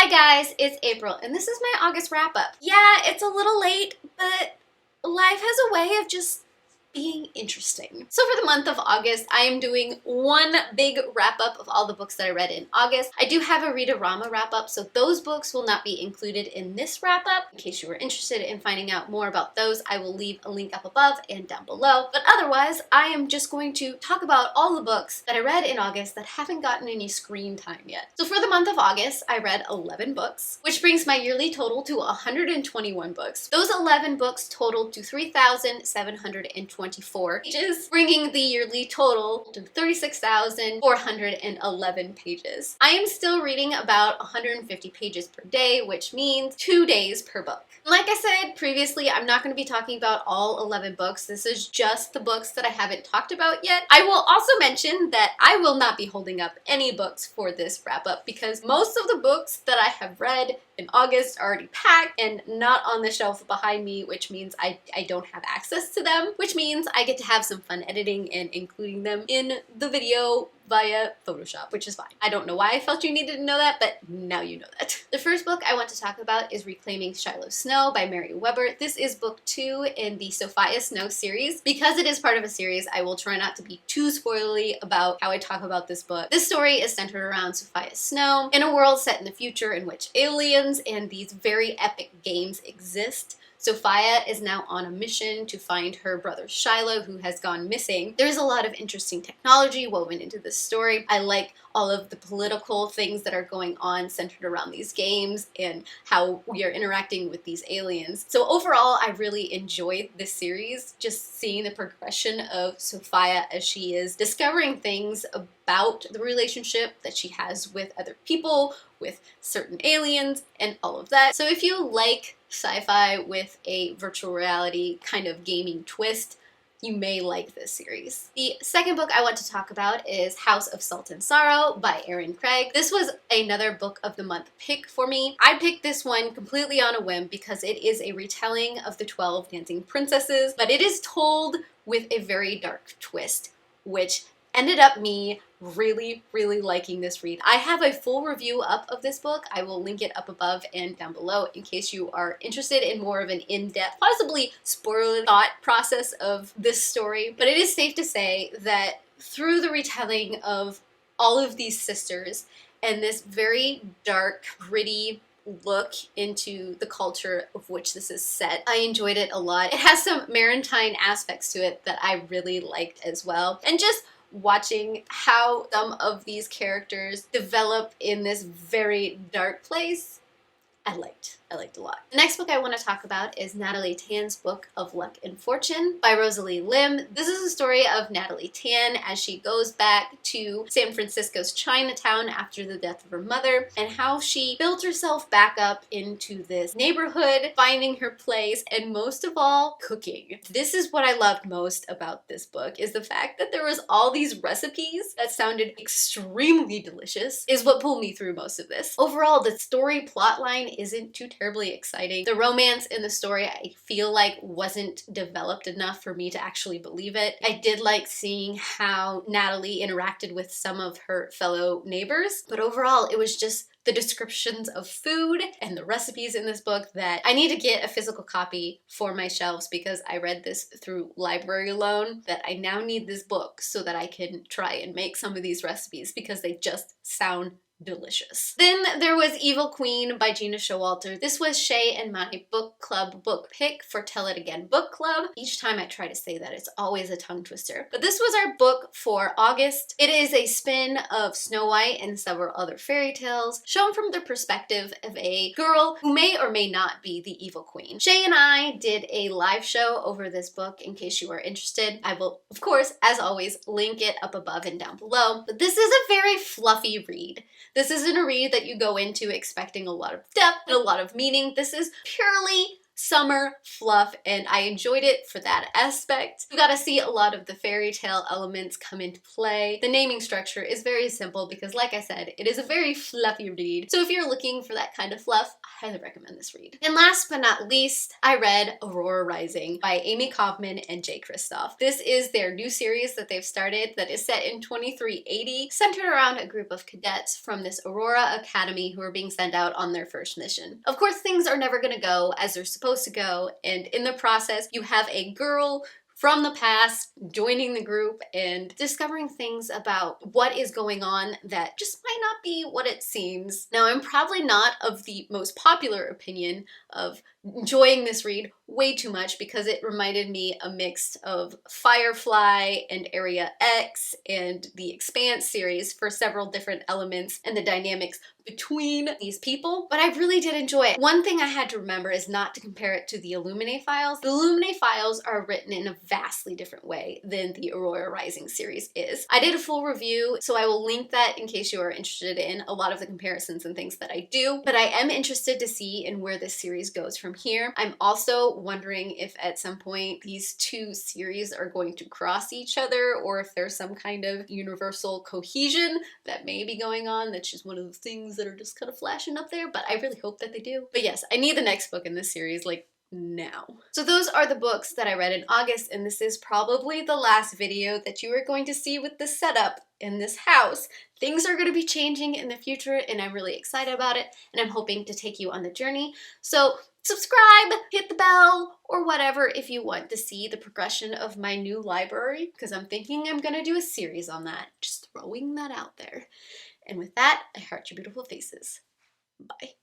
Hi guys, it's April, and this is my August wrap-up. Yeah, it's a little late, but life has a way of just being interesting. So for the month of August, I am doing one big wrap-up of all the books that I read in August. I do have a Read-A-Rama wrap-up, so those books will not be included in this wrap-up. In case you were interested in finding out more about those, I will leave a link up above and down below. But otherwise, I am just going to talk about all the books that I read in August that haven't gotten any screen time yet. So for the month of August, I read 11 books, which brings my yearly total to 121 books. Those 11 books totaled to 3,724 pages, bringing the yearly total to 36,411 pages. I am still reading about 150 pages per day, which means 2 days per book. Like I said previously, I'm not going to be talking about all 11 books. This is just the books that I haven't talked about yet. I will also mention that I will not be holding up any books for this wrap-up because most of the books that I have read in August are already packed and not on the shelf behind me, which means I don't have access to them, which means I get to have some fun editing and including them in the video via Photoshop, which is fine. I don't know why I felt you needed to know that, but now you know that. The first book I want to talk about is Reclaiming Shiloh Snow by Mary Weber. This is book 2 in the Sofia Snow series. Because it is part of a series, I will try not to be too spoilery about how I talk about this book. This story is centered around Sofia Snow in a world set in the future in which aliens and these very epic games exist. Sofia is now on a mission to find her brother Shilo, who has gone missing. There's a lot of interesting technology woven into this story. I like all of the political things that are going on centered around these games and how we are interacting with these aliens. So overall, I really enjoyed this series, just seeing the progression of Sofia as she is discovering things about the relationship that she has with other people, with certain aliens, and all of that. So if you like sci-fi with a virtual reality kind of gaming twist, you may like this series. The second book I want to talk about is House of Salt and Sorrow by Erin. This was another book of the month pick for me. I picked this one completely on a whim because it is a retelling of the 12 Dancing Princesses, but it is told with a very dark twist, which ended up me really liking this read. I have a full review up of this book. I will link it up above and down below in case you are interested in more of an in-depth, possibly spoiler thought process of this story. But it is safe to say that through the retelling of all of these sisters and this very dark, gritty look into the culture of which this is set, I enjoyed it a lot. It has some maritime aspects to it that I really liked as well. And just watching how some of these characters develop in this very dark place, I liked a lot. The next book I want to talk about is Natalie Tan's Book of Luck and Fortune by Rosalie Lim. This is a story of Natalie Tan as she goes back to San Francisco's Chinatown after the death of her mother and how she built herself back up into this neighborhood, finding her place, and most of all, cooking. This is what I loved most about this book, is the fact that there was all these recipes that sounded extremely delicious is what pulled me through most of this. Overall, the story plotline isn't too terribly exciting. The romance in the story I feel like wasn't developed enough for me to actually believe it. I did like seeing how Natalie interacted with some of her fellow neighbors, but overall it was just the descriptions of food and the recipes in this book that I need to get a physical copy for my shelves because I read this through library loan, that I now need this book so that I can try and make some of these recipes because they just sound delicious. Then there was Evil Queen by Gena Showalter. This was Shae and my book club book pick for Tell It Again book club. Each time I try to say that, it's always a tongue twister. But this was our book for August. It is a spin of Snow White and several other fairy tales, shown from the perspective of a girl who may or may not be the evil queen. Shae and I did a live show over this book in case you are interested. I will, of course, as always, link it up above and down below. But this is a very fluffy read. This isn't a read that you go into expecting a lot of depth and a lot of meaning. This is purely summer fluff, and I enjoyed it for that aspect. You got to see a lot of the fairy tale elements come into play. The naming structure is very simple because, like I said, it is a very fluffy read. So if you're looking for that kind of fluff, I highly recommend this read. And last but not least, I read Aurora Rising by Amie Kaufman and Kristoff. This is their new series that they've started that is set in 2380, centered around a group of cadets from this Aurora Academy who are being sent out on their first mission. Of course, things are never going to go as they're supposed to go, and in the process, you have a girl from the past joining the group and discovering things about what is going on that just might not be what it seems. Now, I'm probably not of the most popular opinion of enjoying this read way too much because it reminded me a mix of Firefly and Area X and the Expanse series for several different elements and the dynamics between these people, but I really did enjoy it. One thing I had to remember is not to compare it to the Illuminae files. The Illuminae files are written in a vastly different way than the Aurora Rising series is. I did a full review, so I will link that in case you are interested in a lot of the comparisons and things that I do, but I am interested to see in where this series goes from here. I'm also wondering if at some point these two series are going to cross each other or if there's some kind of universal cohesion that may be going on. That's just one of the things that are just kind of flashing up there, but I really hope that they do. But yes, I need the next book in this series, like, now. So those are the books that I read in August, and this is probably the last video that you are going to see with the setup in this house. Things are going to be changing in the future, and I'm really excited about it, and I'm hoping to take you on the journey. So subscribe, hit the bell, or whatever if you want to see the progression of my new library, because I'm thinking I'm going to do a series on that. Just throwing that out there. And with that, I heart your beautiful faces. Bye.